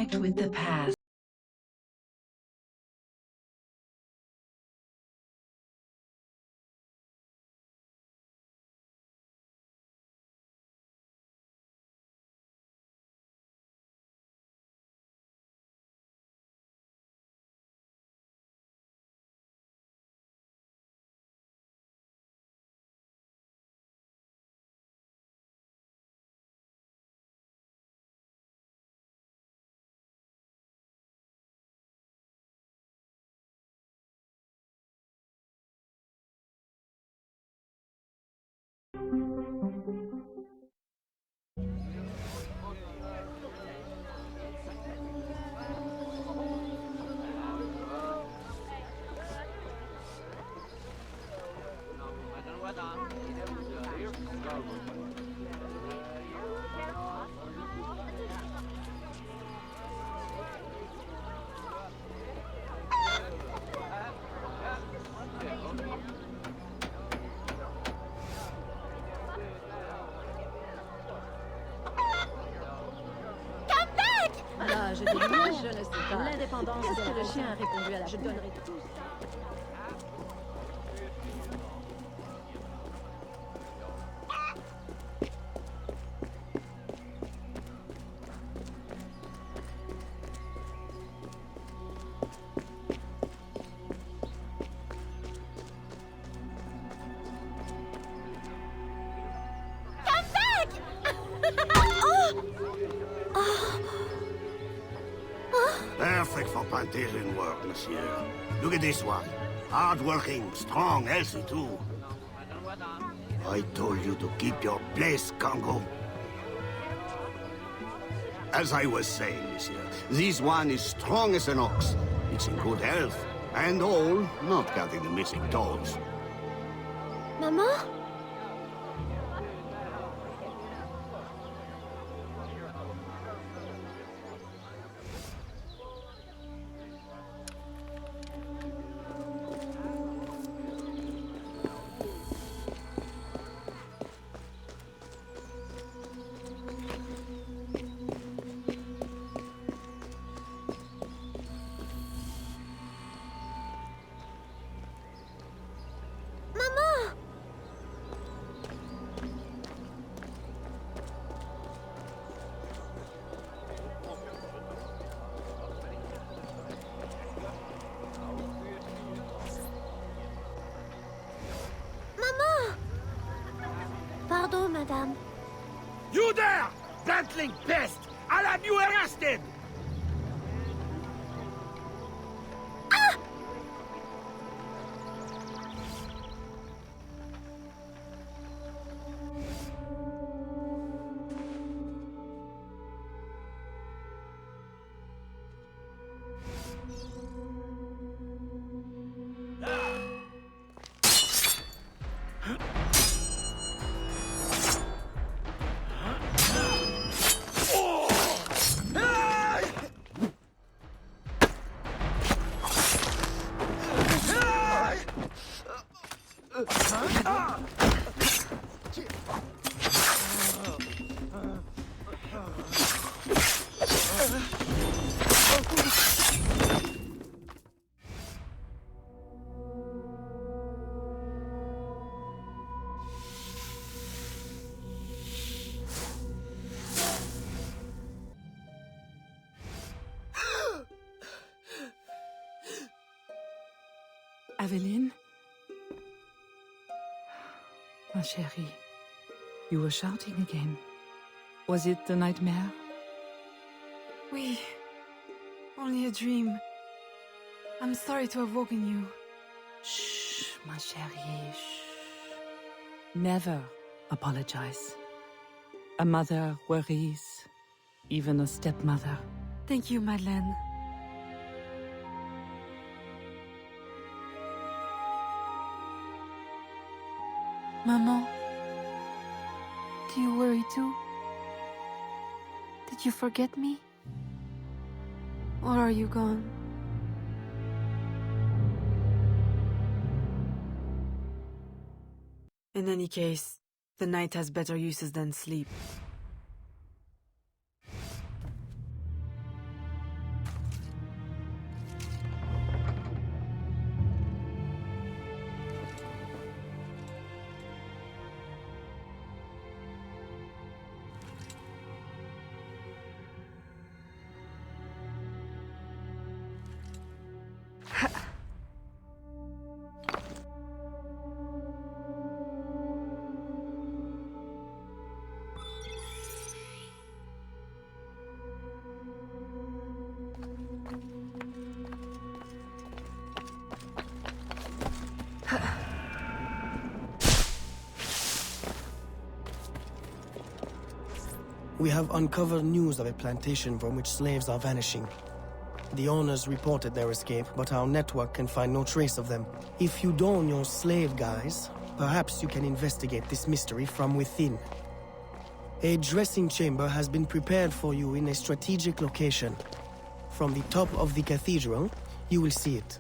Reconnect with the past. Ah, je déménage, je ne sais pas. L'indépendance de le chien a répondu à la... Je donnerai tout ça. Perfect for Pantherian work, monsieur. Look at this one. Hard-working, strong, healthy too. I told you to keep your place, Congo. As I was saying, monsieur, this one is strong as an ox. It's in good health, and all, not counting the missing toes. Maman? Pardon, madame. You there! Bantling pest! I'll have you arrested! Aveline? Ma chérie, you were shouting again. Was it the nightmare? Oui. Only a dream. I'm sorry to have woken you. Shh, ma chérie, shh. Never apologize. A mother worries, even a stepmother. Thank you, Madeleine. Maman, do you worry too? Did you forget me? Or are you gone? In any case, the night has better uses than sleep. We have uncovered news of a plantation from which slaves are vanishing. The owners reported their escape, but our network can find no trace of them. If you don your slave guise, perhaps you can investigate this mystery from within. A dressing chamber has been prepared for you in a strategic location. From the top of the cathedral, you will see it.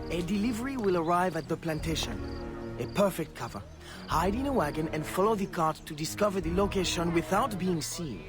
A delivery will arrive at the plantation. A perfect cover. Hide in a wagon and follow the cart to discover the location without being seen.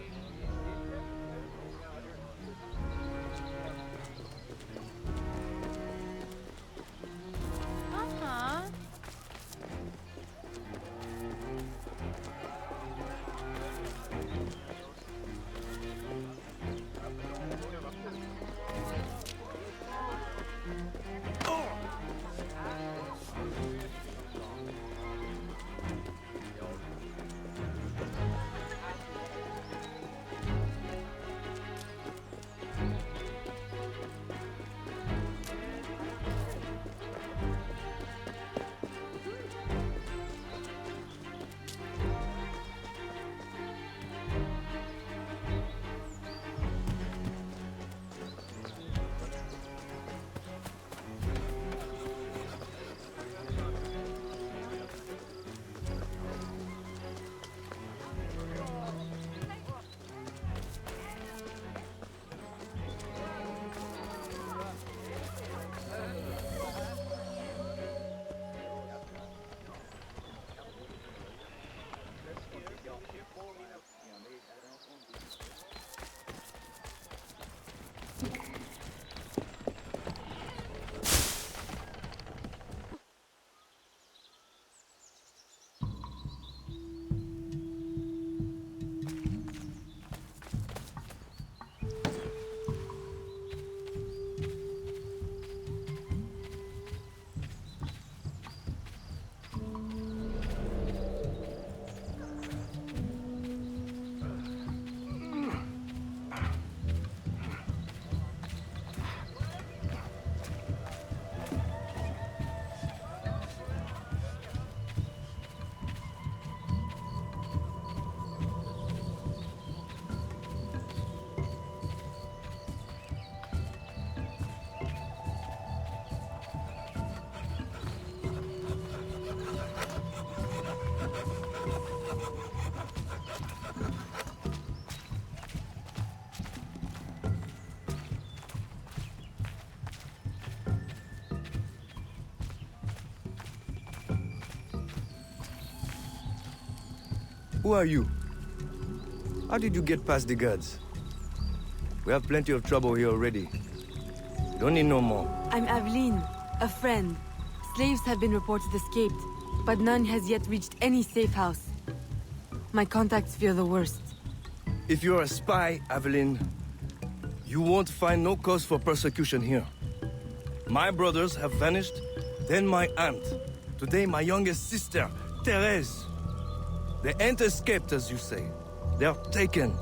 Who are you? How did you get past the guards? We have plenty of trouble here already. We don't need no more. I'm Aveline, a friend. Slaves have been reported escaped, but none has yet reached any safe house. My contacts fear the worst. If you're a spy, Aveline, you won't find no cause for persecution here. My brothers have vanished, then my aunt. Today, my youngest sister, Therese. They ain't escaped, as you say. They're taken.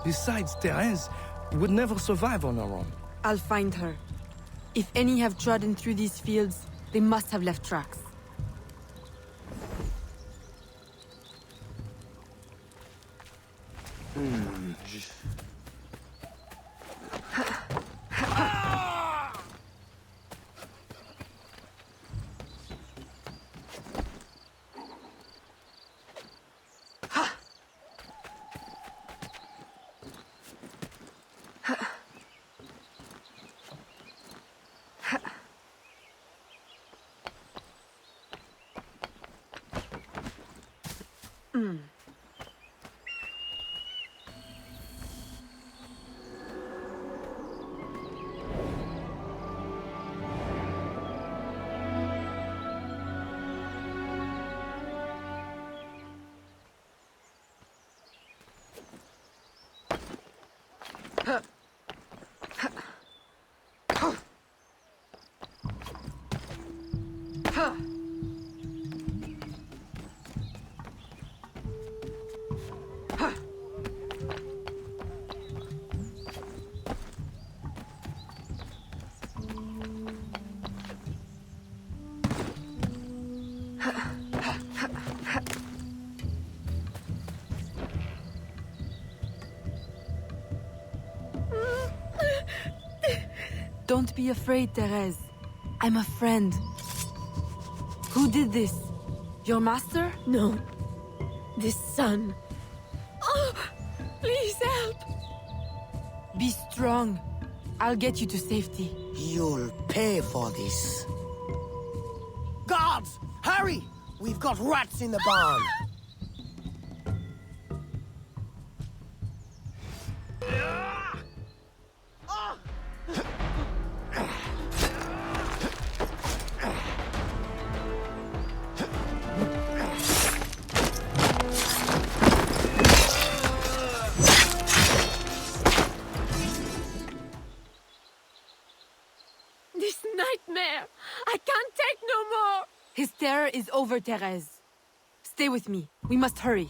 Besides, Therese would never survive on her own. I'll find her. If any have trodden through these fields, they must have left tracks. Don't be afraid, Therese. I'm a friend. Who did this? Your master? No. This son. Oh, please help. Be strong. I'll get you to safety. You'll pay for this. Guards! Hurry! We've got rats in the barn. This nightmare! I can't take no more! His terror is over, Therese. Stay with me. We must hurry.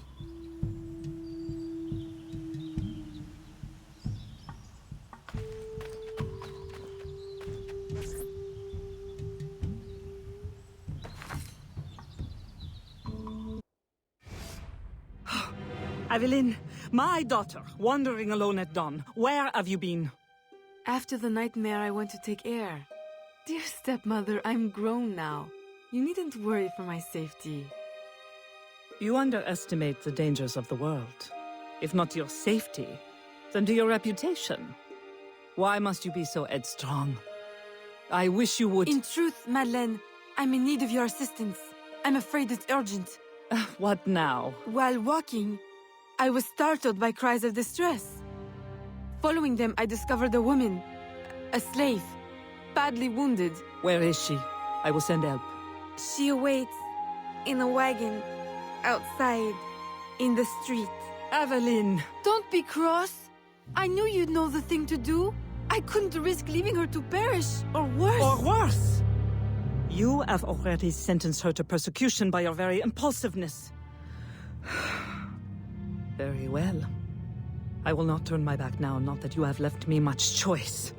Aveline, my daughter, wandering alone at dawn. Where have you been? After the nightmare, I went to take air. Dear stepmother, I'm grown now. You needn't worry for my safety. You underestimate the dangers of the world. If not to your safety, then to your reputation. Why must you be so headstrong? I wish you would— In truth, Madeleine, I'm in need of your assistance. I'm afraid it's urgent. What now? While walking, I was startled by cries of distress. Following them, I discovered a woman, a slave, badly wounded. Where is she? I will send help. She awaits in a wagon, outside, in the street. Aveline! Don't be cross. I knew you'd know the thing to do. I couldn't risk leaving her to perish, or worse. Or worse! You have already sentenced her to persecution by your very impulsiveness. Very well. I will not turn my back now, not that you have left me much choice.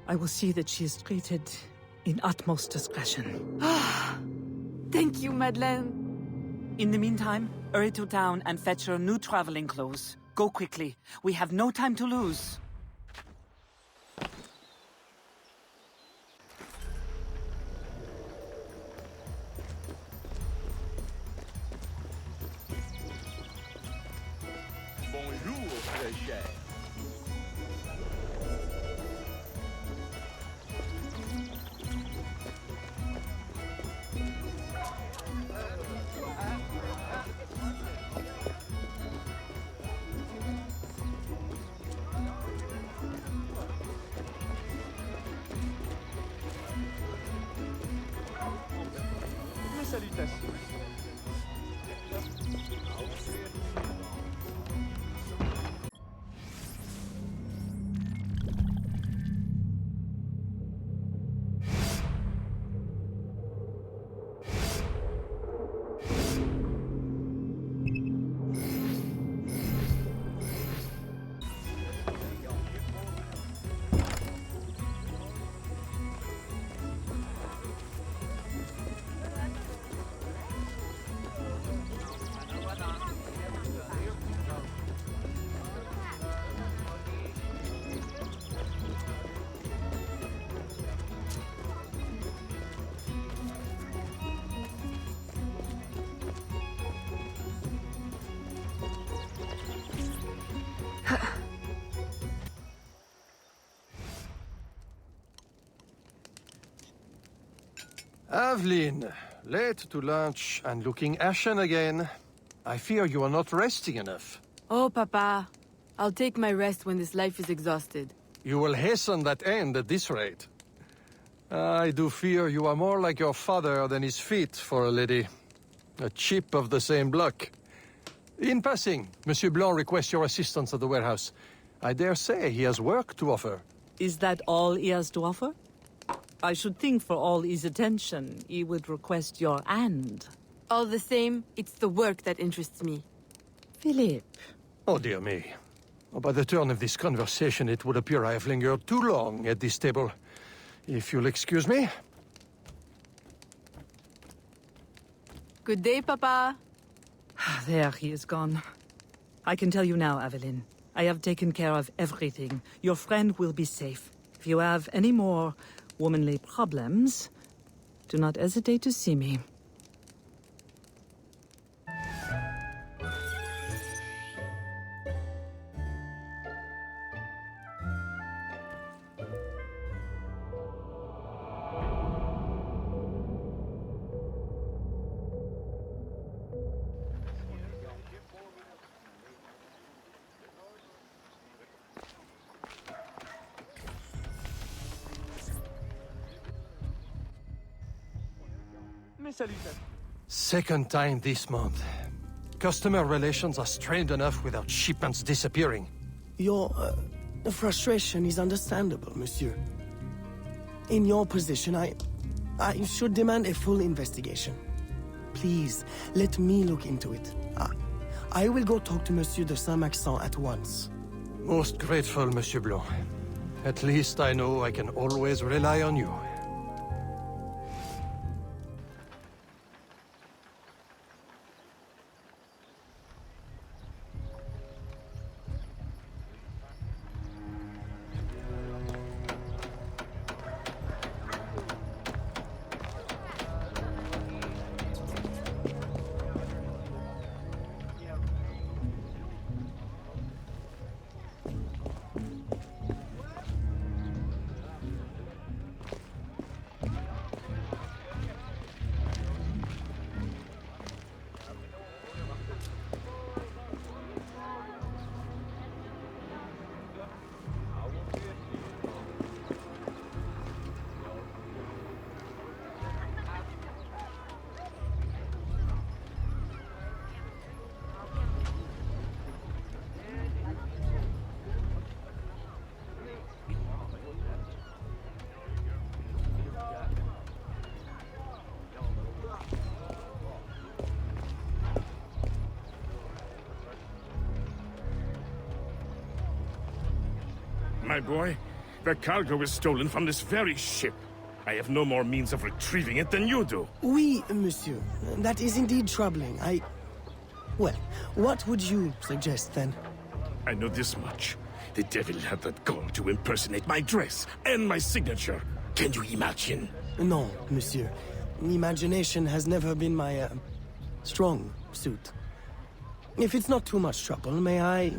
I will see that she is treated in utmost discretion. Thank you, Madeleine. In the meantime, hurry to town and fetch her new traveling clothes. Go quickly. We have no time to lose. Bonjour, très cher. salutations. Aveline, late to lunch and looking ashen again. I fear you are not resting enough. Oh, Papa. I'll take my rest when this life is exhausted. You will hasten that end at this rate. I do fear you are more like your father than his feet for a lady. A chip of the same block. In passing, Monsieur Blanc requests your assistance at the warehouse. I dare say he has work to offer. Is that all he has to offer? I should think for all his attention, he would request your hand. All the same, it's the work that interests me. Philip. Oh, dear me. Oh, by the turn of this conversation, it would appear I have lingered too long at this table. If you'll excuse me. Good day, Papa. There, he is gone. I can tell you now, Aveline. I have taken care of everything. Your friend will be safe. If you have any more womanly problems, do not hesitate to see me. Mes salutations. Second time this month. Customer relations are strained enough without shipments disappearing. Your frustration is understandable, monsieur. In your position, I should demand a full investigation. Please, let me look into it. I will go talk to Monsieur de Saint-Maxent at once. Most grateful, Monsieur Blanc. At least I know I can always rely on you. My boy, the cargo was stolen from this very ship. I have no more means of retrieving it than you do. Oui, monsieur. That is indeed troubling. Well, what would you suggest, then? I know this much. The devil had that gall to impersonate my dress and my signature. Can you imagine? No, monsieur. Imagination has never been my, strong suit. If it's not too much trouble, may I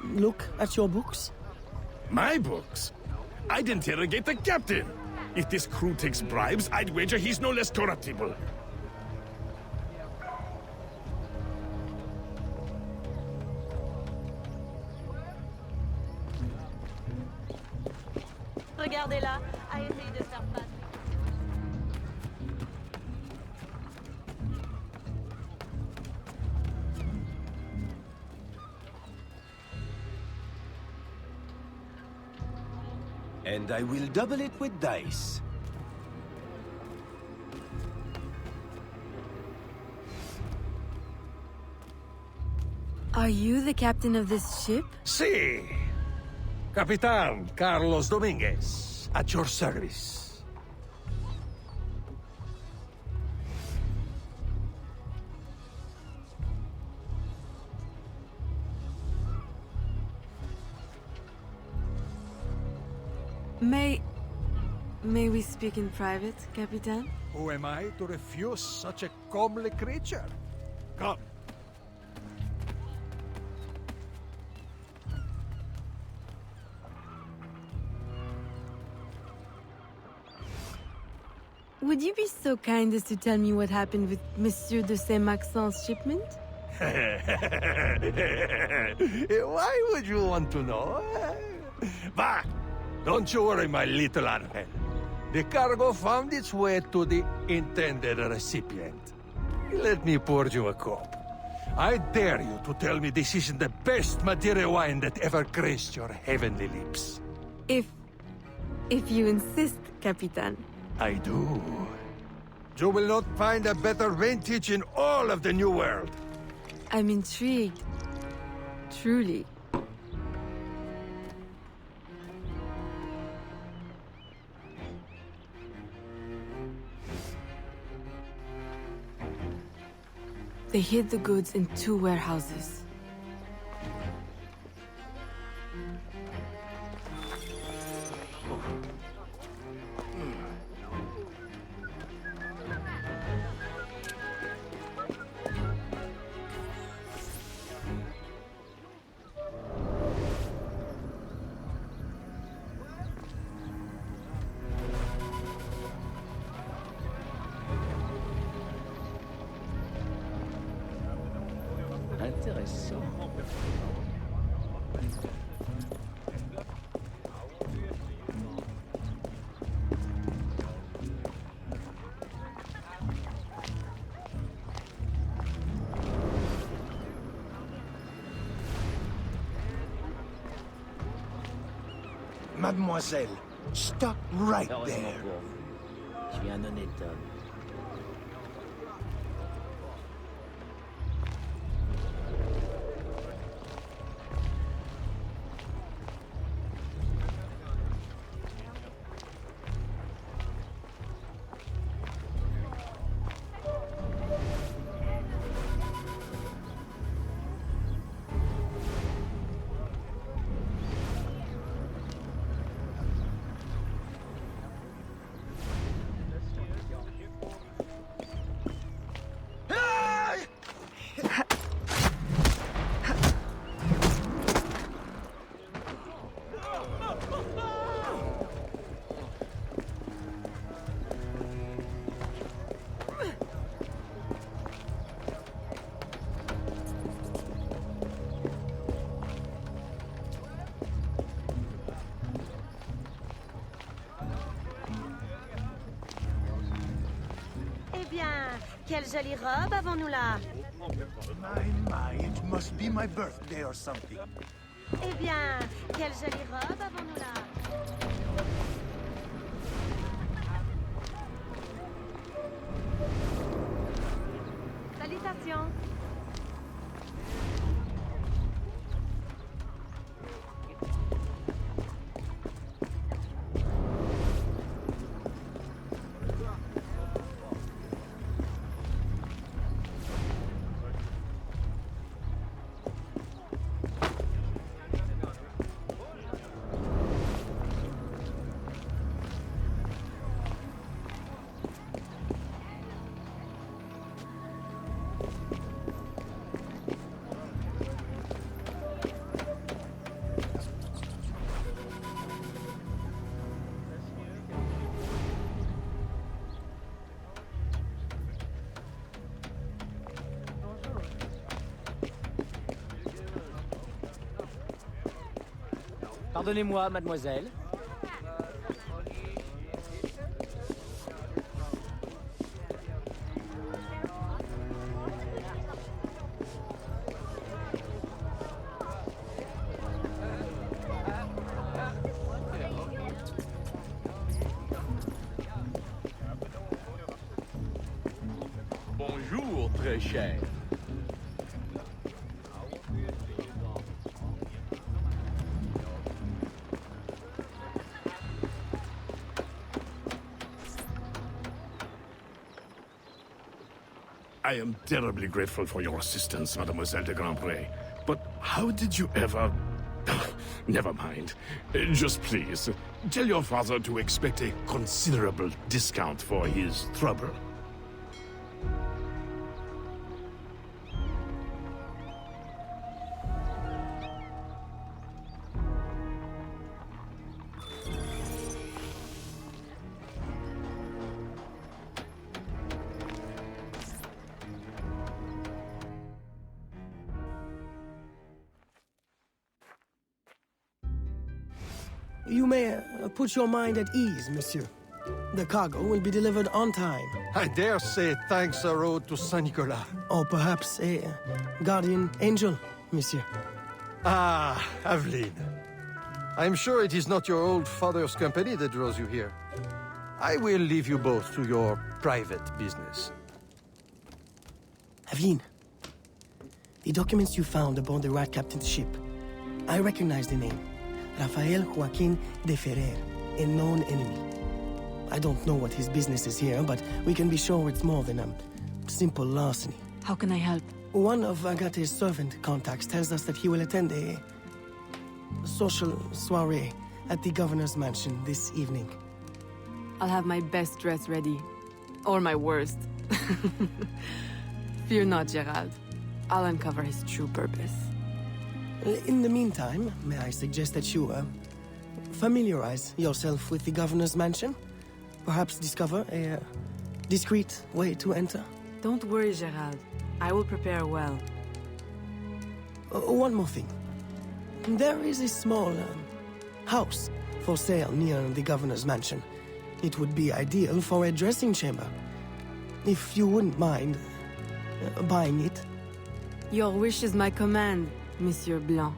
look at your books? My books? I'd interrogate the captain. If this crew takes bribes, I'd wager he's no less corruptible. Regardez-la, a essayé de se faire battre. And I will double it with dice. Are you the captain of this ship? Si! Capitan Carlos Dominguez, at your service. May we speak in private, Capitan? Who am I to refuse such a comely creature? Come. Would you be so kind as to tell me what happened with Monsieur de Saint-Maxent's shipment? Why would you want to know? Bah! Don't you worry, my little Angel. The cargo found its way to the intended recipient. Let me pour you a cup. I dare you to tell me this isn't the best Madeira wine that ever graced your heavenly lips. If you insist, Capitan. I do. You will not find a better vintage in all of the New World. I'm intrigued. Truly. They hid the goods in 2 warehouses. Intéressant. Mademoiselle, stop right there. Je suis un honnête homme. Quelle jolie robe avons-nous là? My, it must be my birthday or something. Eh bien, quelle jolie robe avons-nous là? Salutations. Pardonnez-moi, mademoiselle. très cher. I am terribly grateful for your assistance, Mademoiselle de Grandpré. But how did you ever... Never mind. Just please, tell your father to expect a considerable discount for his trouble. You may put your mind at ease, monsieur. The cargo will be delivered on time. I dare say thanks are owed to Saint Nicolas. Or perhaps a guardian angel, monsieur. Ah, Aveline. I'm sure it is not your old father's company that draws you here. I will leave you both to your private business. Aveline, the documents you found aboard the Rat Captain's ship. I recognize the name. Rafael Joaquin de Ferrer, a known enemy. I don't know what his business is here, but we can be sure it's more than a simple larceny. How can I help? One of Agate's servant contacts tells us that he will attend a social soiree at the governor's mansion this evening. I'll have my best dress ready. Or my worst. Fear not, Gerald. I'll uncover his true purpose. In the meantime, may I suggest that you, familiarize yourself with the governor's mansion? Perhaps discover a discreet way to enter? Don't worry, Gerald. I will prepare well. One more thing. There is a small house for sale near the governor's mansion. It would be ideal for a dressing chamber. If you wouldn't mind buying it. Your wish is my command, Monsieur Blanc.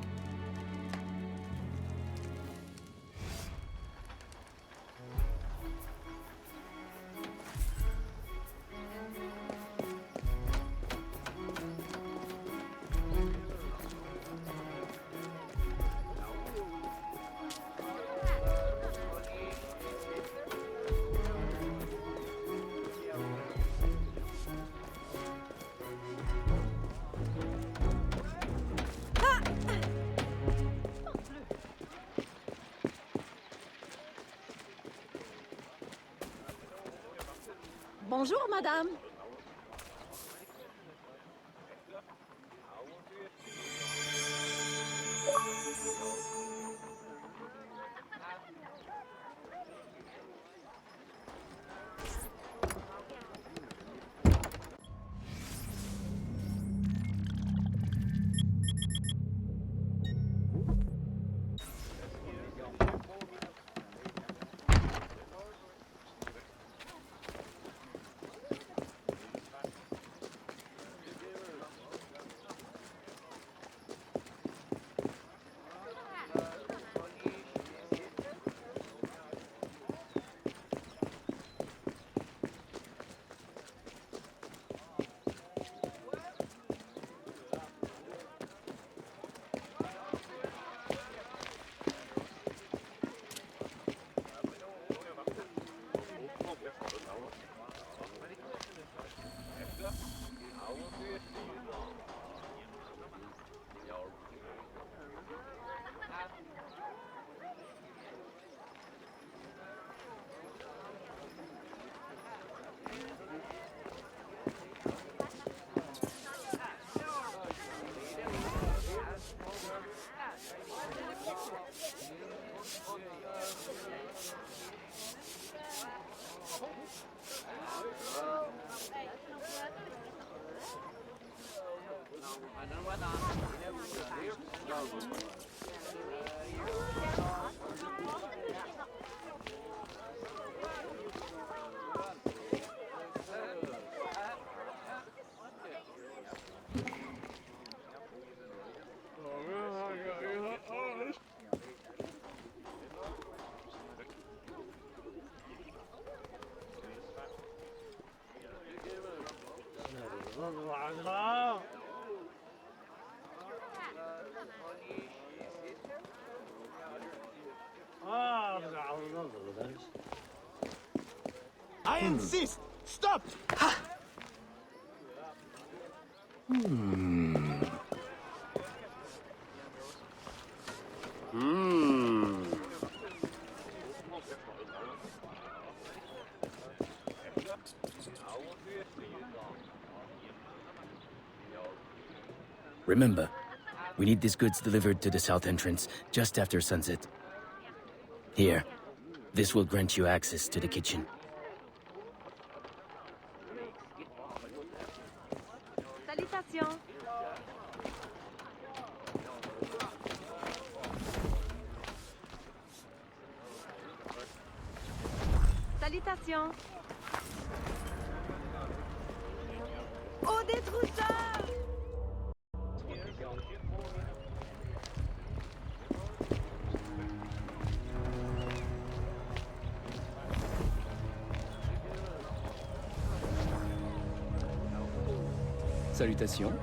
Bonjour, madame. I insist! Stop! Remember, we need these goods delivered to the south entrance just after sunset. Here, this will grant you access to the kitchen. Salutations. Salutations. Au détrousseur! Salutations.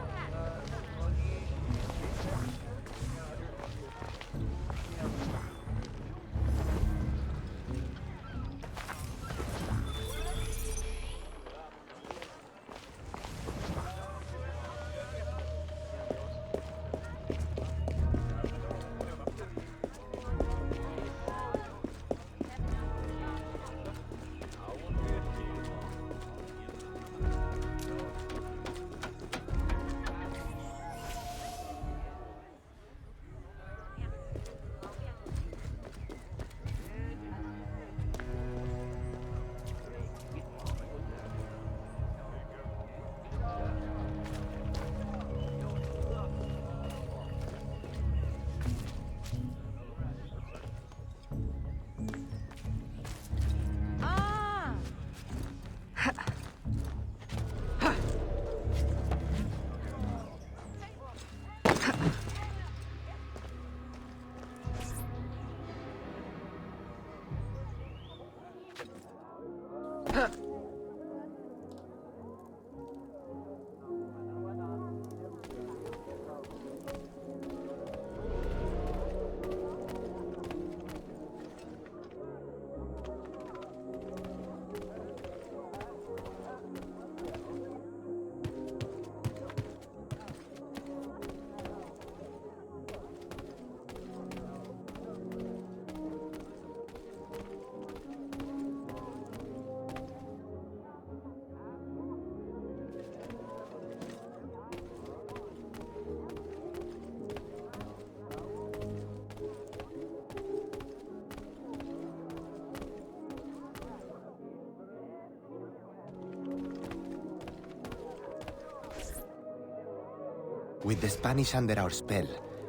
With the Spanish under our spell,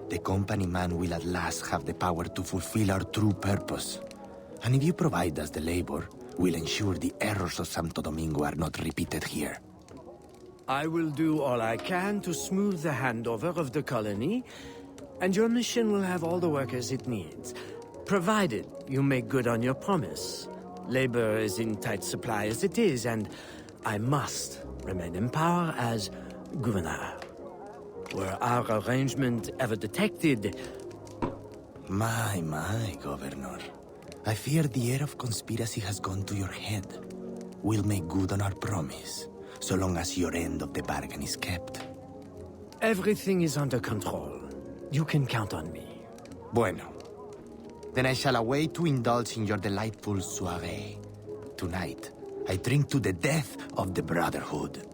the company man will at last have the power to fulfill our true purpose. And if you provide us the labor, we'll ensure the errors of Santo Domingo are not repeated here. I will do all I can to smooth the handover of the colony, and your mission will have all the workers it needs, provided you make good on your promise. Labor is in tight supply as it is, and I must remain in power as governor. Were our arrangement ever detected... My, Governor. I fear the air of conspiracy has gone to your head. We'll make good on our promise, so long as your end of the bargain is kept. Everything is under control. You can count on me. Bueno. Then I shall await to indulge in your delightful soirée. Tonight, I drink to the death of the Brotherhood.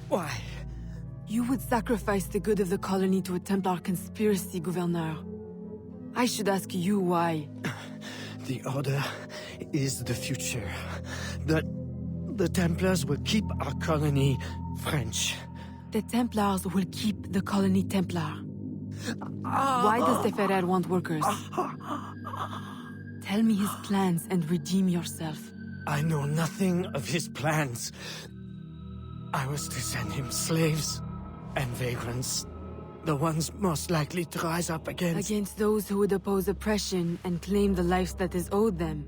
Why? You would sacrifice the good of the colony to a Templar conspiracy, Gouverneur. I should ask you why. The Order is the future. The Templars will keep our colony French. The Templars will keep the colony Templar. Why does the Ferrer want workers? Tell me his plans and redeem yourself. I know nothing of his plans. I was to send him slaves and vagrants. The ones most likely to rise up against... Against those who would oppose oppression and claim the life that is owed them.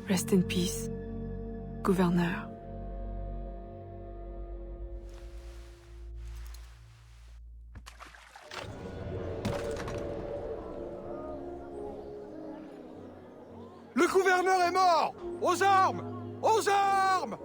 Rest in peace, Gouverneur. Le gouverneur est mort! Aux armes! Aux armes!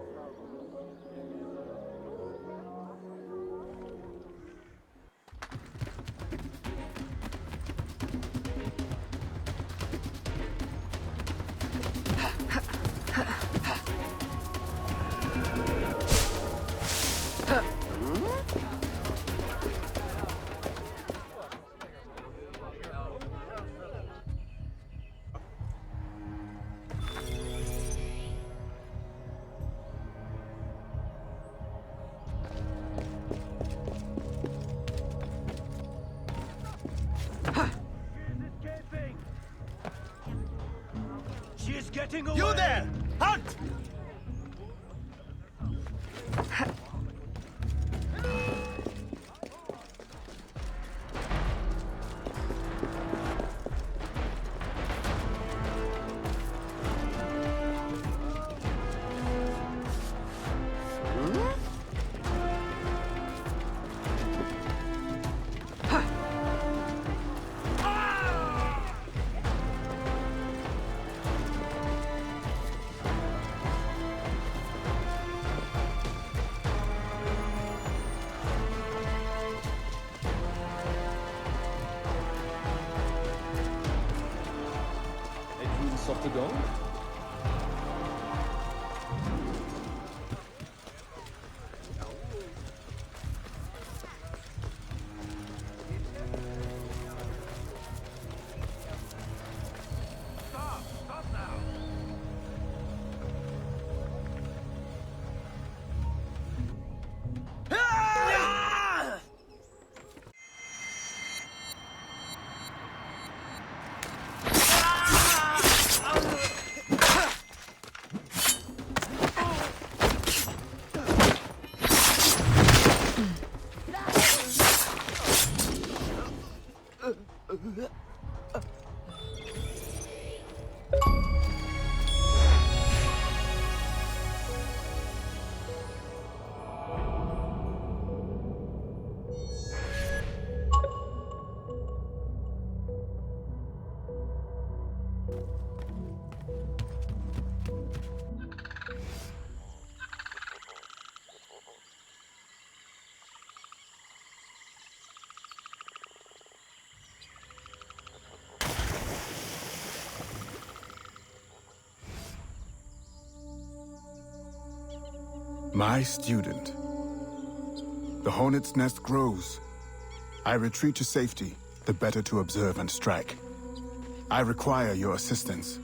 You there! Hunt! Sorte gang. My student. The hornet's nest grows. I retreat to safety, the better to observe and strike. I require your assistance.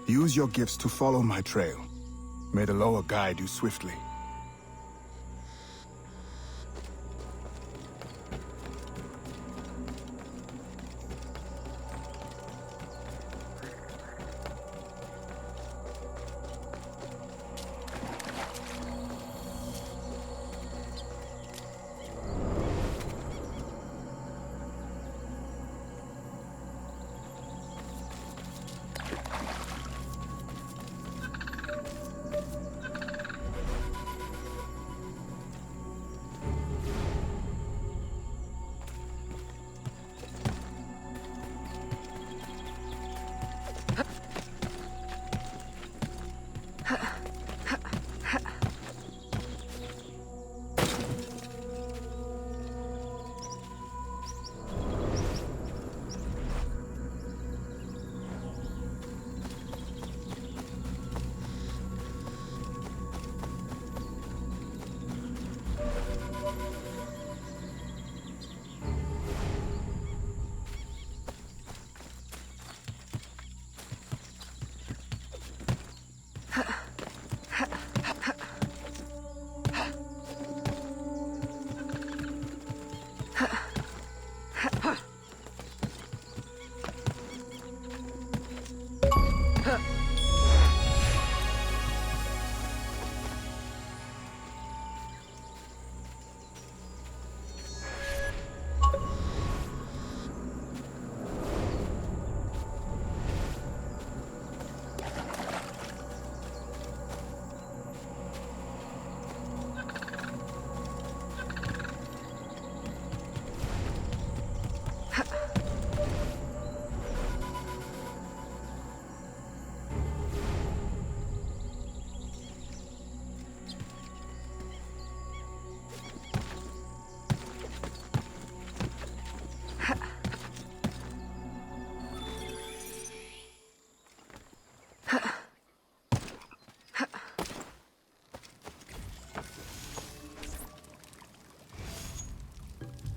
Use your gifts to follow my trail. May the Loas guide you swiftly.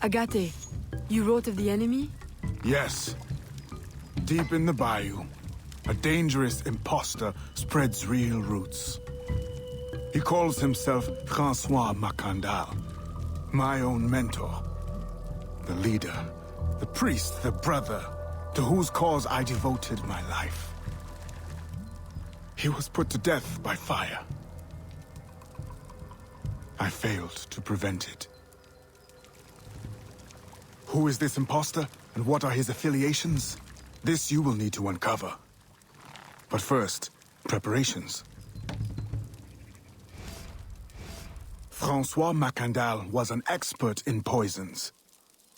Agate, you wrote of the enemy? Yes. Deep in the bayou, a dangerous imposter spreads real roots. He calls himself False Macandal, my own mentor. The leader, the priest, the brother, to whose cause I devoted my life. He was put to death by fire. I failed to prevent it. Who is this imposter, and what are his affiliations? This you will need to uncover. But first, preparations. Francois Macandal was an expert in poisons.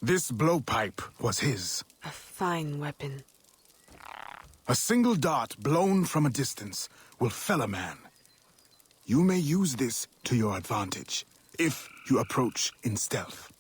This blowpipe was his. A fine weapon. A single dart blown from a distance will fell a man. You may use this to your advantage, if you approach in stealth.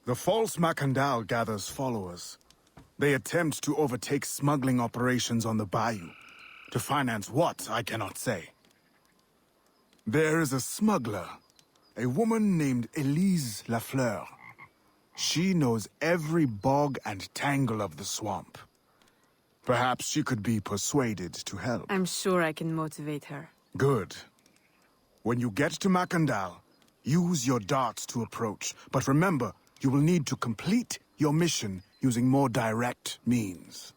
The False Macandal gathers followers. They attempt to overtake smuggling operations on the bayou. To finance what, I cannot say. There is a smuggler, a woman named Elise Lafleur. She knows every bog and tangle of the swamp. Perhaps she could be persuaded to help. I'm sure I can motivate her. Good. When you get to Macandal, use your darts to approach. But remember, you will need to complete your mission using more direct means.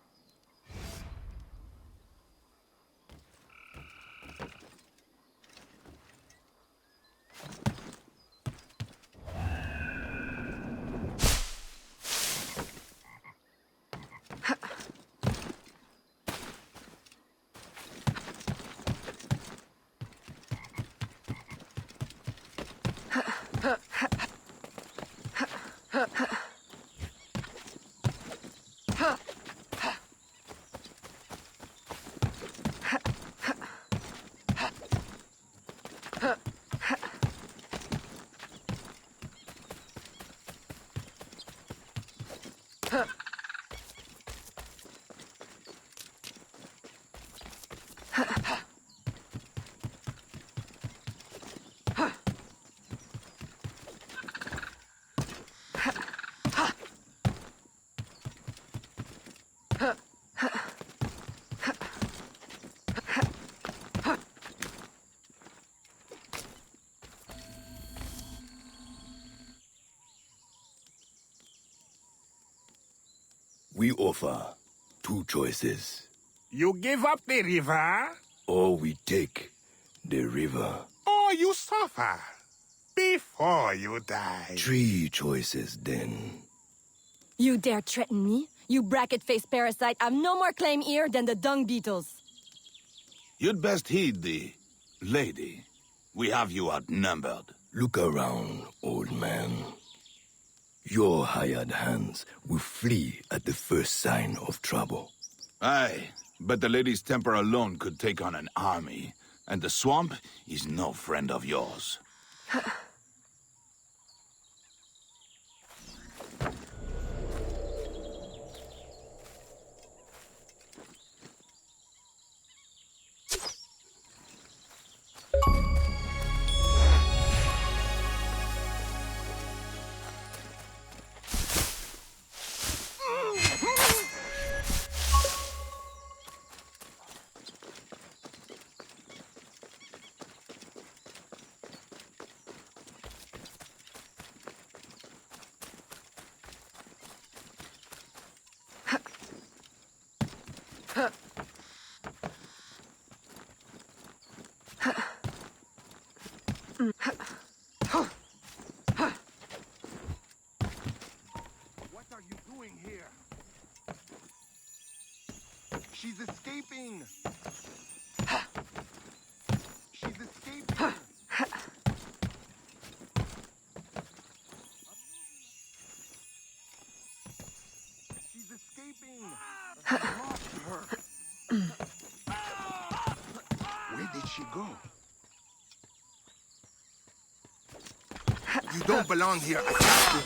We offer two choices. You give up the river? Or we take the river. Or you suffer before you die. Three choices, then. You dare threaten me? You bracket-faced parasite! I've no more claim here than the dung beetles. You'd best heed the lady. We have you outnumbered. Look around, old man. Your hired hands will flee at the first sign of trouble. Aye, but the lady's temper alone could take on an army, and the swamp is no friend of yours. She's escaping! She's escaping! She's escaping! I lost her! Where did she go? You don't belong here, assassin!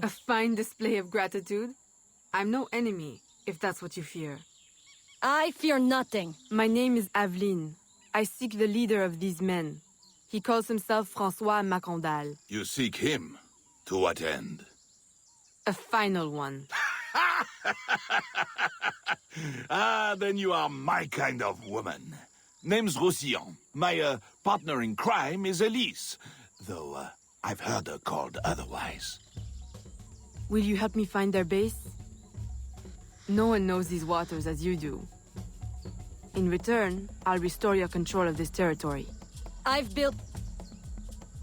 A fine display of gratitude. I'm no enemy, if that's what you fear. I fear nothing. My name is Aveline. I seek the leader of these men. He calls himself False Macandal. You seek him? To what end? A final one. Ah, then you are my kind of woman. Name's Roussillon. My partner in crime is Elise. Though I've heard her called otherwise. Will you help me find their base? No one knows these waters as you do. In return, I'll restore your control of this territory.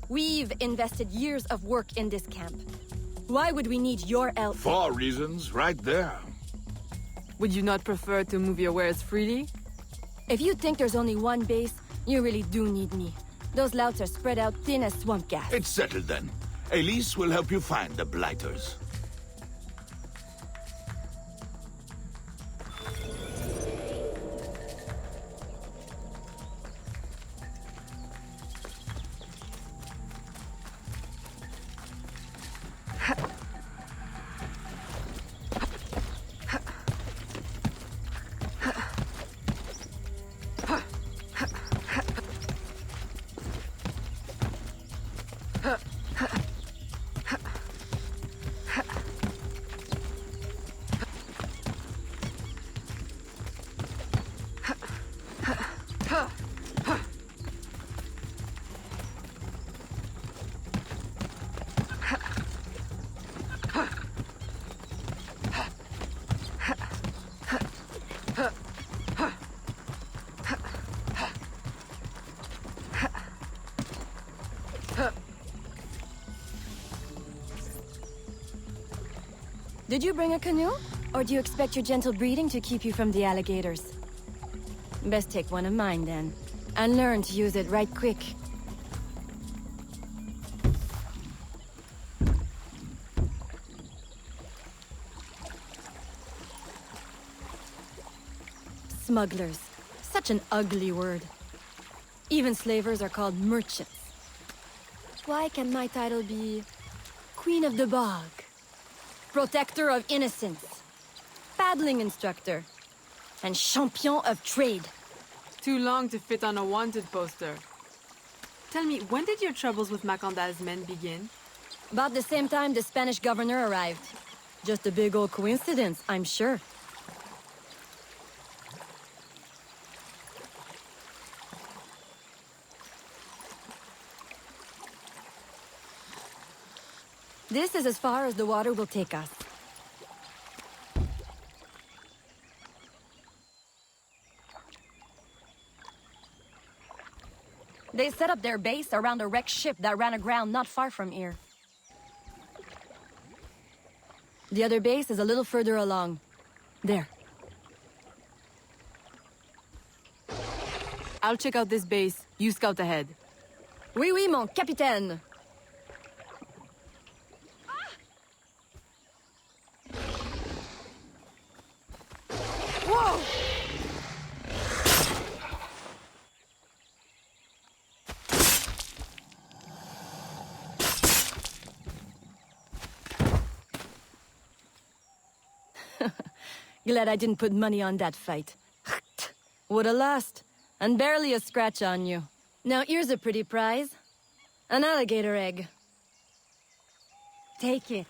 We've invested years of work in this camp. Why would we need your help? 4 reasons, right there. Would you not prefer to move your wares freely? If you think there's only one base, you really do need me. Those louts are spread out thin as swamp gas. It's settled then. Elise will help you find the Blighters. Did you bring a canoe? Or do you expect your gentle breeding to keep you from the alligators? Best take one of mine then, and learn to use it right quick. Smugglers. Such an ugly word. Even slavers are called merchants. Why can't my title be Queen of the Bog? Protector of Innocence, paddling instructor, and champion of trade. Too long to fit on a wanted poster. Tell me, when did your troubles with Macandal's men begin? About the same time the Spanish governor arrived. Just a big old coincidence, I'm sure. This is as far as the water will take us. They set up their base around a wrecked ship that ran aground not far from here. The other base is a little further along. There. I'll check out this base. You scout ahead. Oui, oui, mon capitaine. Whoa! Glad I didn't put money on that fight. Woulda lost, and barely a scratch on you. Now here's a pretty prize. An alligator egg. Take it.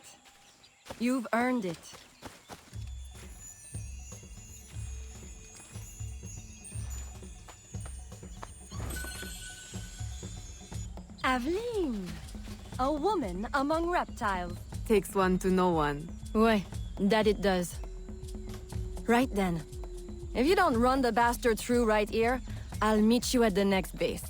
You've earned it. Aveline! A woman among reptiles. Takes one to know one. Ouais, that it does. Right then. If you don't run the bastard through right here, I'll meet you at the next base.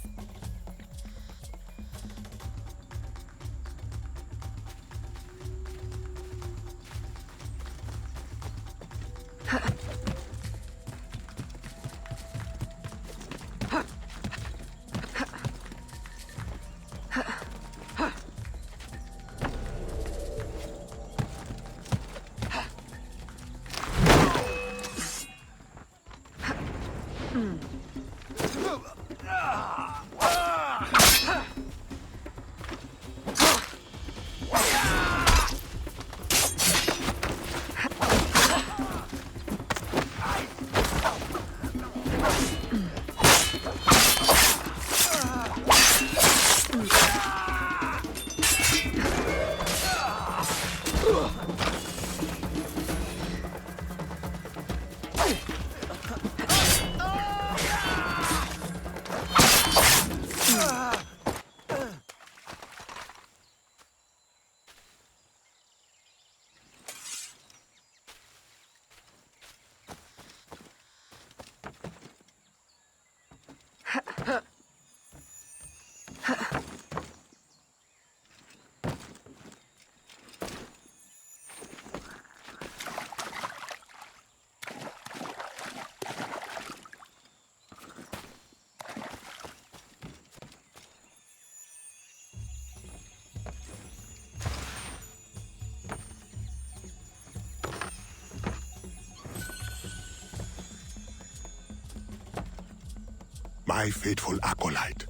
My faithful acolyte,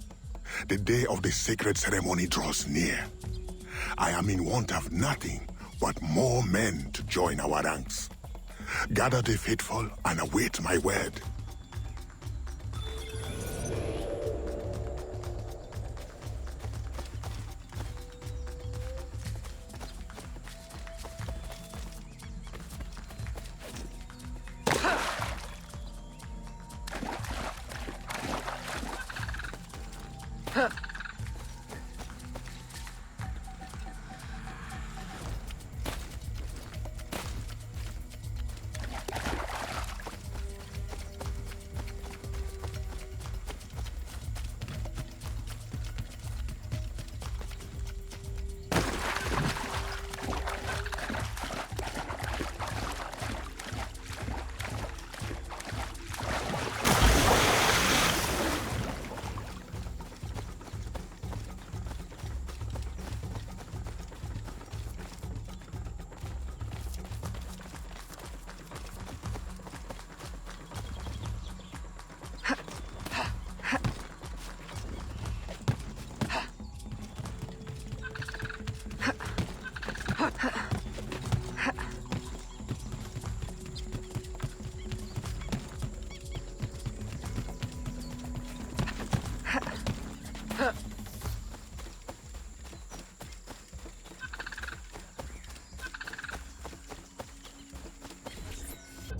the day of the sacred ceremony draws near. I am in want of nothing but more men to join our ranks. Gather the faithful and await my word.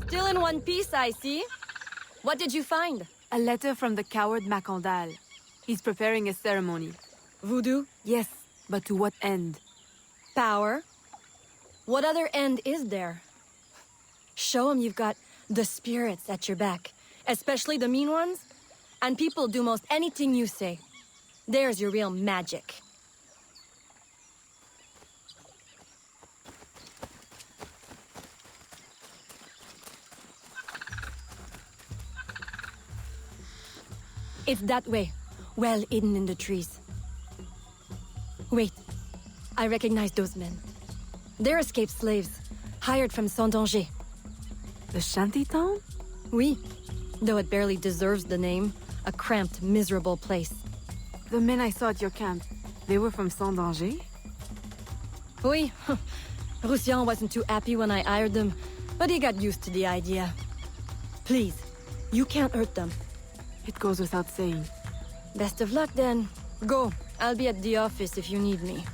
Still in one piece, I see. What did you find? A letter from the coward Macandal. He's preparing a ceremony. Voodoo? Yes, but to what end? Power? What other end is there? Show him you've got the spirits at your back, especially the mean ones, and people do most anything you say. There's your real magic. It's that way, well hidden in the trees. Wait, I recognize those men. They're escaped slaves, hired from Saint-Danger. The shanty town? Oui, though it barely deserves the name. A cramped, miserable place. The men I saw at your camp, they were from Saint-Danger? Oui, Roussillon wasn't too happy when I hired them, but he got used to the idea. Please, you can't hurt them. It goes without saying. Best of luck then. Go. I'll be at the office if you need me.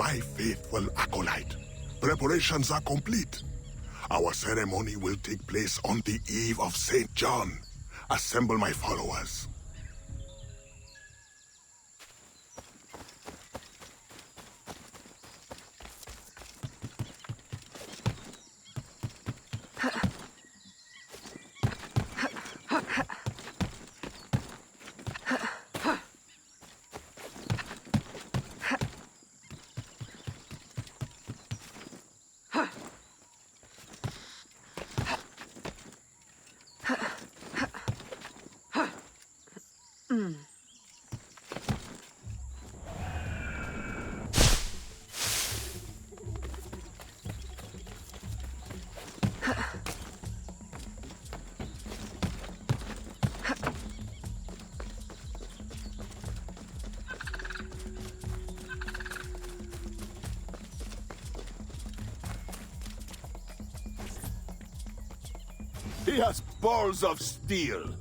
My faithful acolyte, preparations are complete. Our ceremony will take place on the eve of St. John. Assemble my followers. He has balls of steel.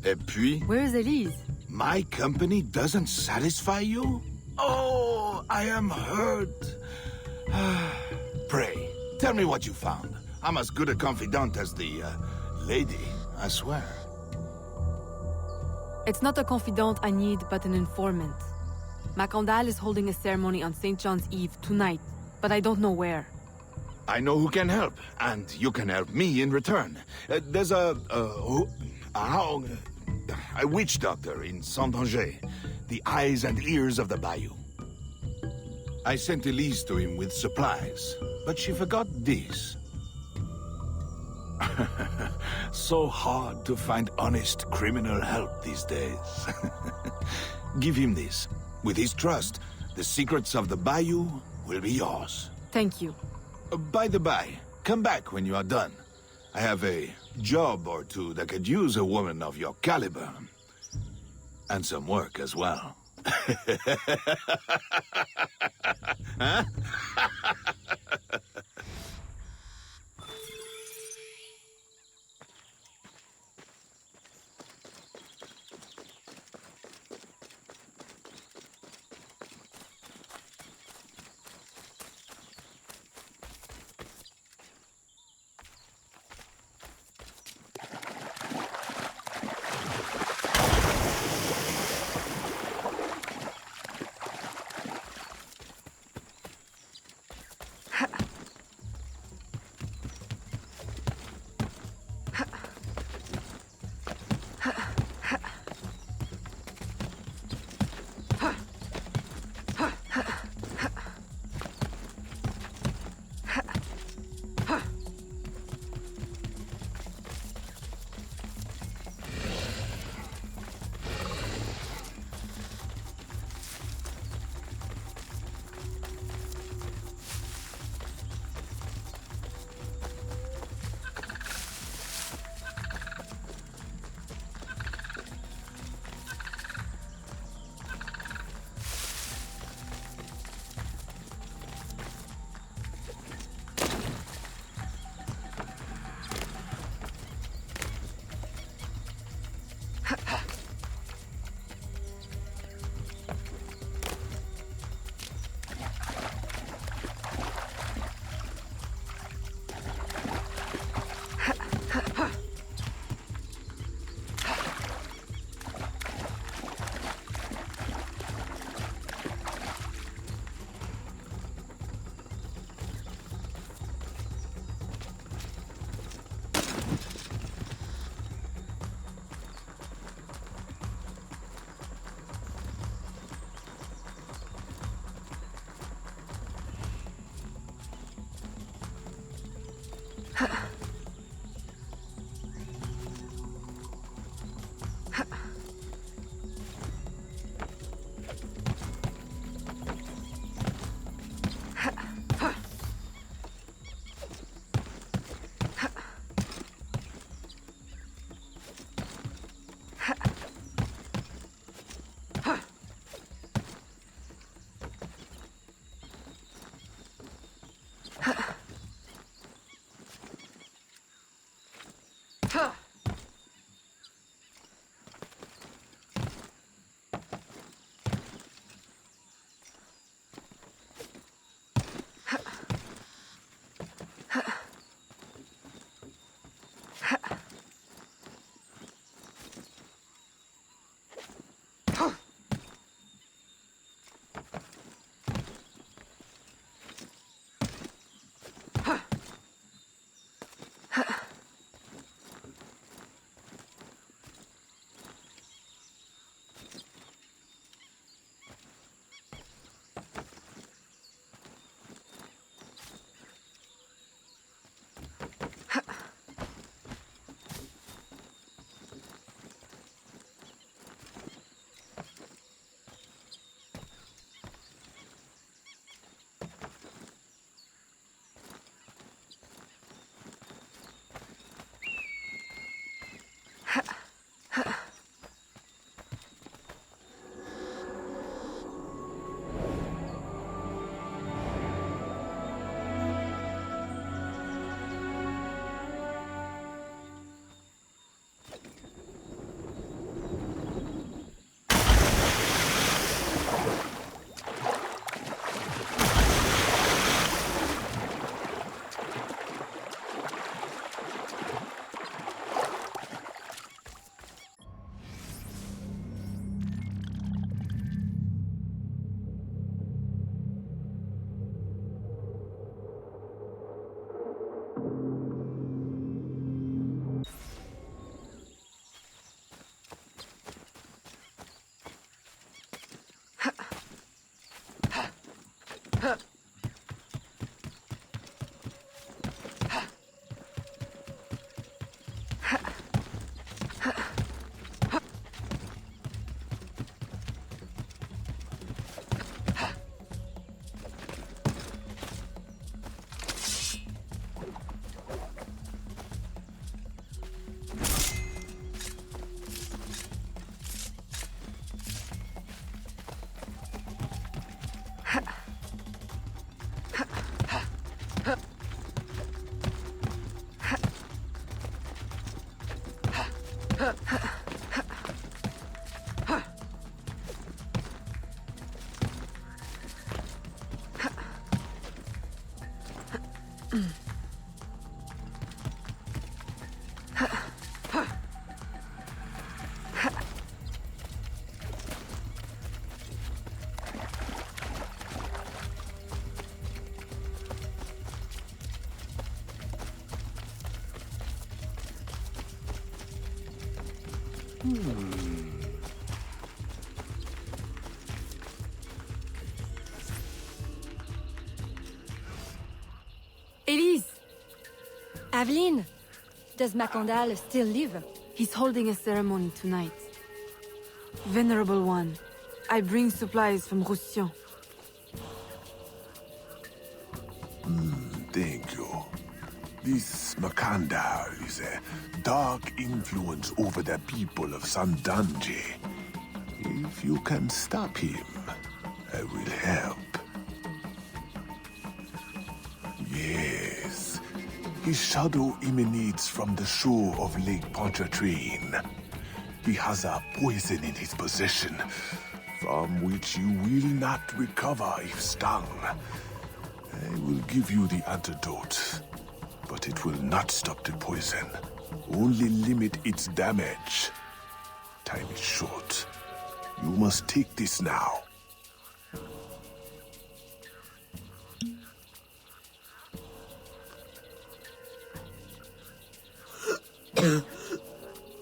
Et puis? Where's Elise? My company doesn't satisfy you? Oh, I am hurt. Pray, tell me what you found. I'm as good a confidant as the, lady, I swear. It's not a confidant I need, but an informant. Macandal is holding a ceremony on St. John's Eve tonight, but I don't know where. I know who can help, and you can help me in return. There's a witch doctor in Saint-Anger, the eyes and ears of the bayou. I sent Elise to him with supplies, but she forgot this. So hard to find honest criminal help these days. Give him this. With his trust, the secrets of the bayou will be yours. Thank you. By the by, come back when you are done. I have a job or two that could use a woman of your caliber. And some work as well. Huh? Elise! Aveline! Does Macandal still live? He's holding a ceremony tonight. Venerable One, I bring supplies from Roussillon. Thank you. This Macandal is a dark influence over the people of Sandange. If you can stop him, I will help. Yes. His shadow emanates from the shore of Lake Pontchartrain. He has a poison in his possession, from which you will not recover if stung. I will give you the antidote, but it will not stop the poison, only limit its damage. Time is short. You must take this now.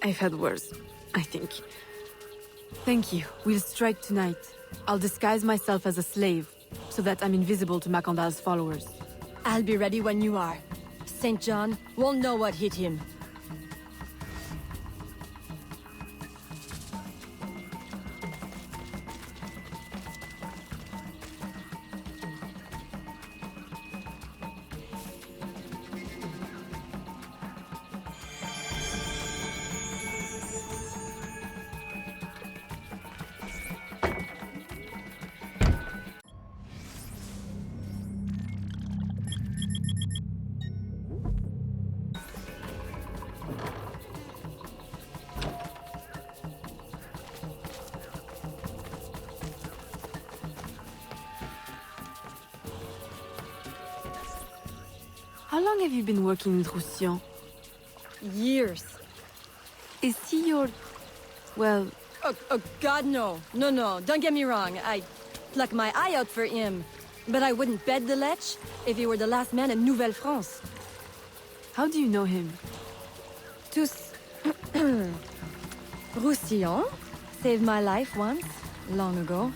I've had worse, I think. Thank you. We'll strike tonight. I'll disguise myself as a slave, so that I'm invisible to Macandal's followers. I'll be ready when you are. St. John won't know what hit him. How long have you been working with Roussillon? Years. Is he your... well... Oh, God, no. No, don't get me wrong. I'd pluck my eye out for him. But I wouldn't bet the lech if he were the last man in Nouvelle-France. How do you know him? Tous... Roussillon saved my life once, long ago.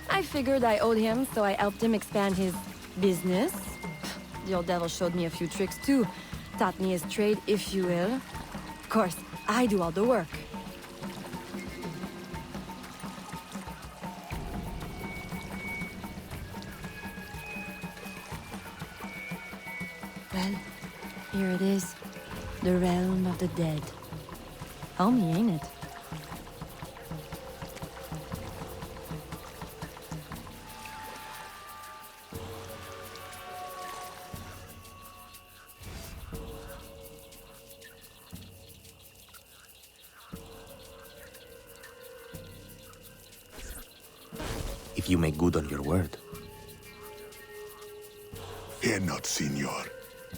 I figured I owed him, so I helped him expand his business. The old devil showed me a few tricks too. Taught me his trade, if you will. Of course, I do all the work. Well, here it is. The realm of the dead. Homey, ain't it? If you make good on your word. Fear not, Signor.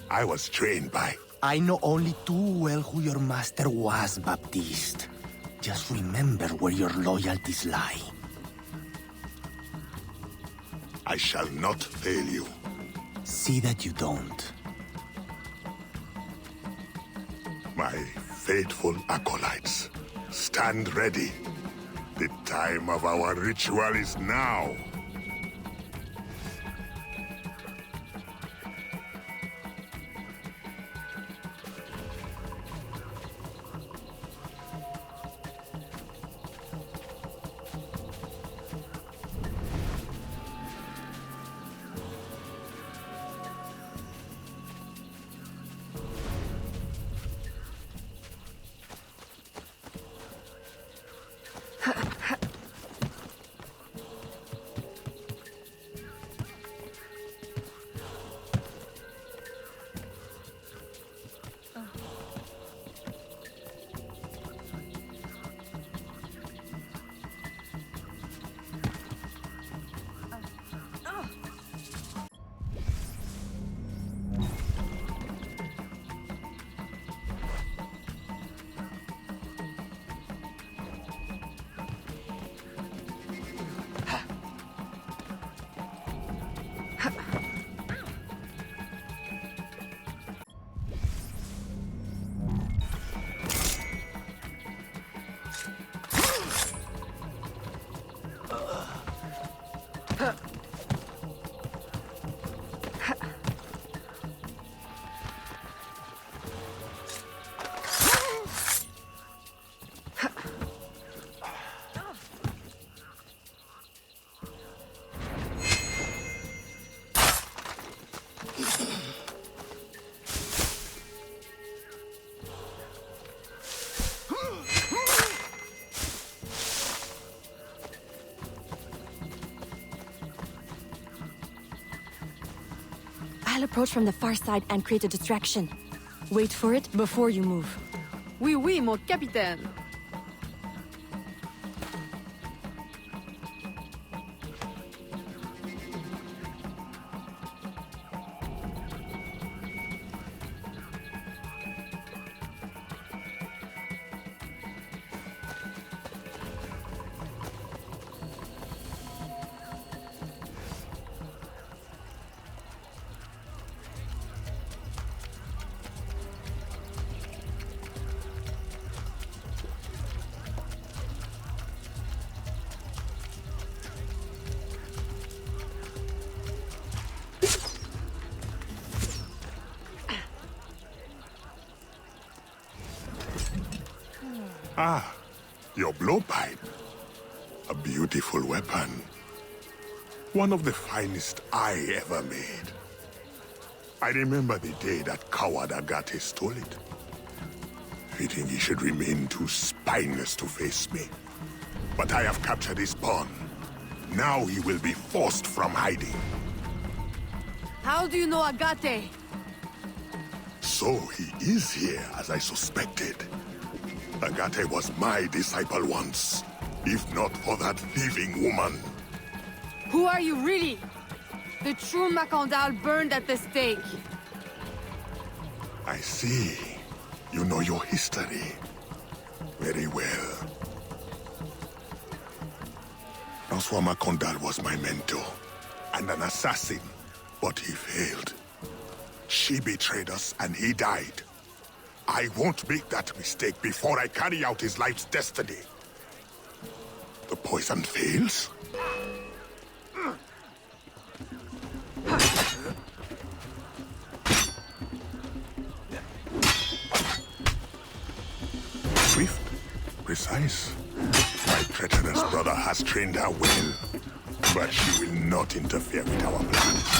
I was trained by... I know only too well who your master was, Baptiste. Just remember where your loyalties lie. I shall not fail you. See that you don't. My faithful acolytes, stand ready. The time of our ritual is now. I'll approach from the far side and create a distraction. Wait for it before you move. Oui, oui, mon capitaine. Ah, your blowpipe. A beautiful weapon. One of the finest I ever made. I remember the day that coward Agate stole it. Fitting he should remain too spineless to face me. But I have captured his pawn. Now he will be forced from hiding. How do you know Agate? So he is here, as I suspected. Agate was my disciple once, if not for that thieving woman. Who are you really? The true Macandal burned at the stake. I see. You know your history. Very well. Loas Macandal was my mentor, and an assassin, but he failed. She betrayed us, and he died. I won't make that mistake before I carry out his life's destiny. The poison fails? Swift, precise. My treacherous brother has trained her well, but she will not interfere with our plans.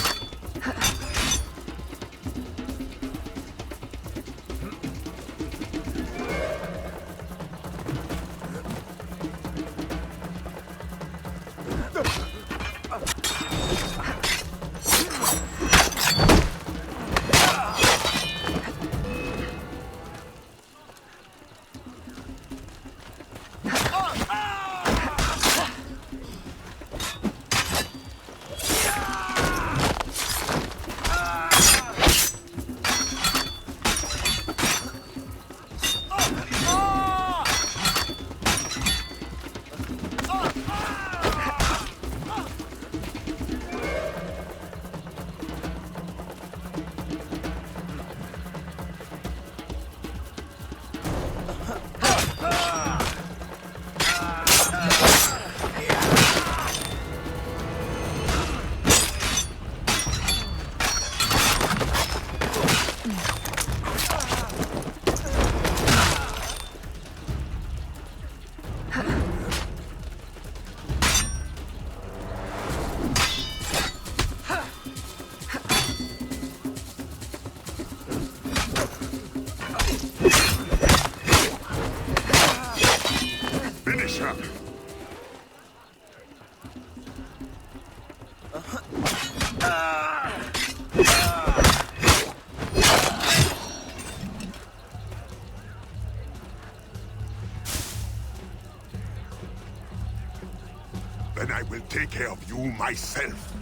Then I will take care of you myself.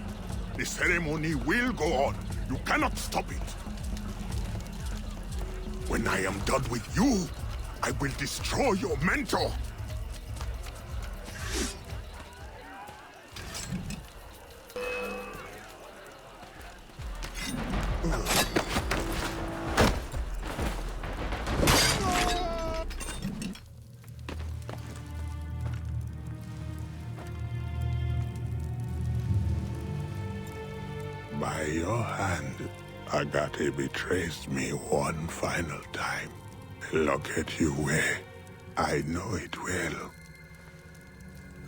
The ceremony will go on. You cannot stop it. When I am done with you, I will destroy your mentor. By your hand, Agate betrays me one final time. Look at you where I know it well.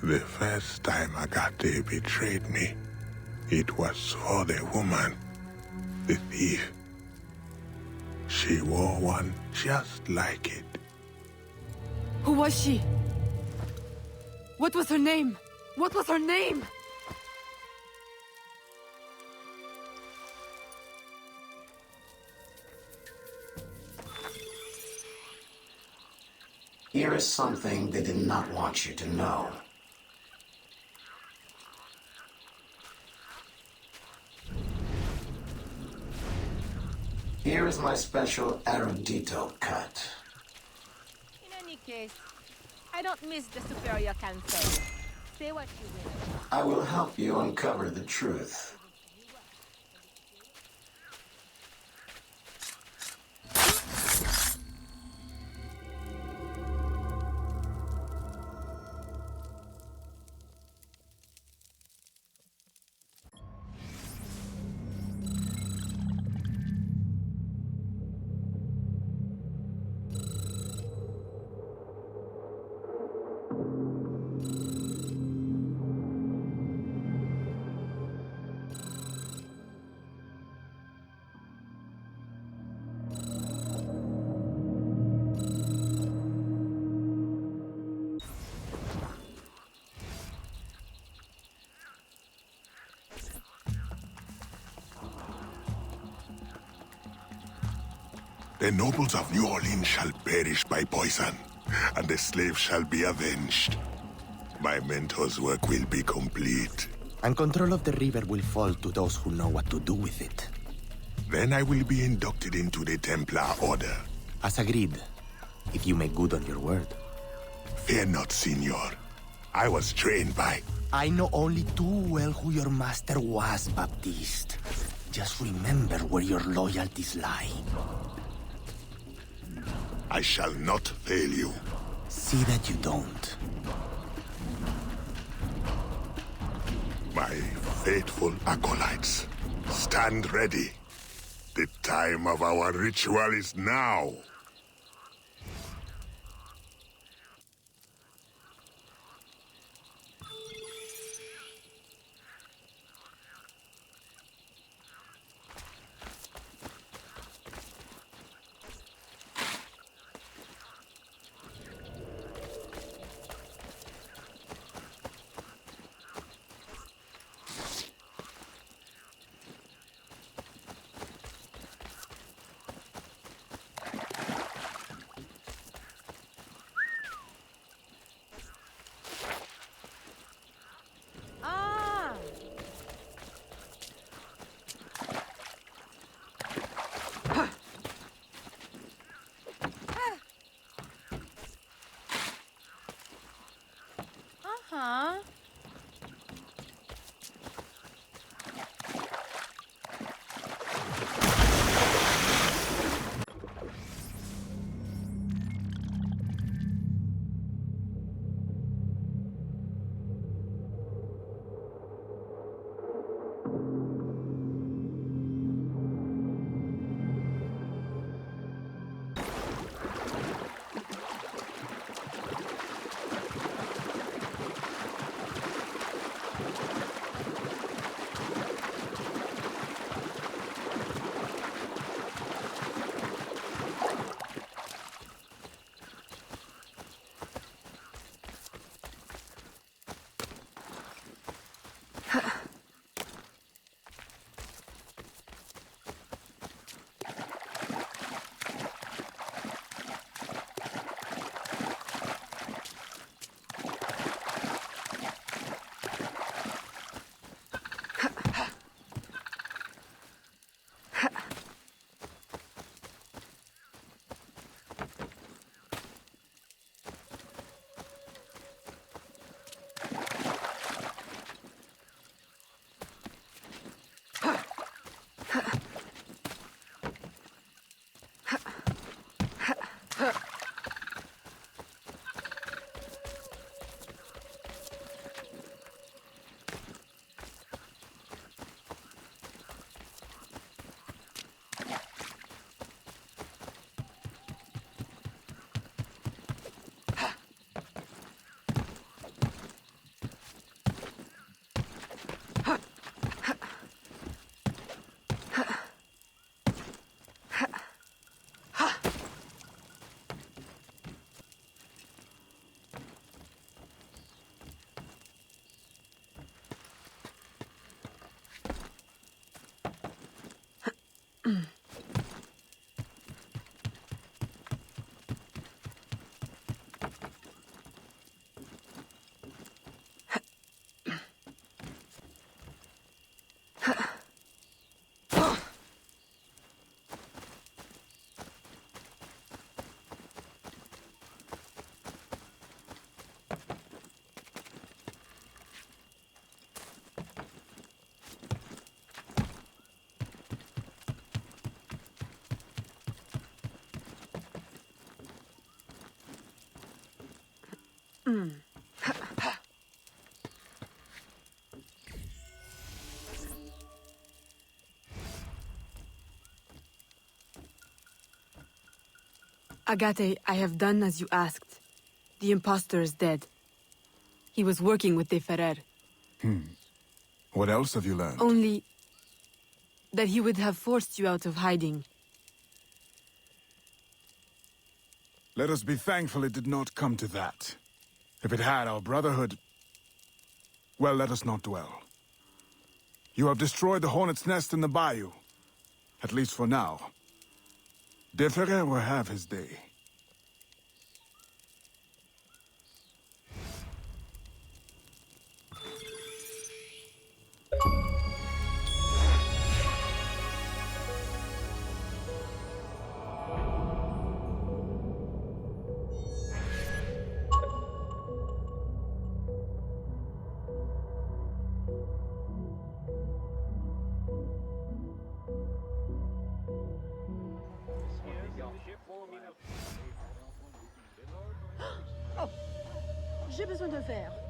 The first time Agate betrayed me, it was for the woman, the thief. She wore one just like it. Who was she? What was her name? What was her name? Here is something they did not want you to know. Here is my special erudito cut. In any case, I don't miss the superior counsel. Say what you will. I will help you uncover the truth. The nobles of New Orleans shall perish by poison, and the slaves shall be avenged. My mentor's work will be complete. And control of the river will fall to those who know what to do with it. Then I will be inducted into the Templar Order. As agreed, if you make good on your word. Fear not, Signor. I was trained by... I know only too well who your master was, Baptiste. Just remember where your loyalties lie. I shall not fail you. See that you don't. My faithful acolytes, stand ready. The time of our ritual is now. Huh? Agate, I have done as you asked. The impostor is dead. He was working with De Ferrer. What else have you learned? Only that he would have forced you out of hiding. Let us be thankful it did not come to that. If it had, our brotherhood... Well, let us not dwell. You have destroyed the hornet's nest in the bayou. At least for now. De Ferrer will have his day. J'ai besoin de verre.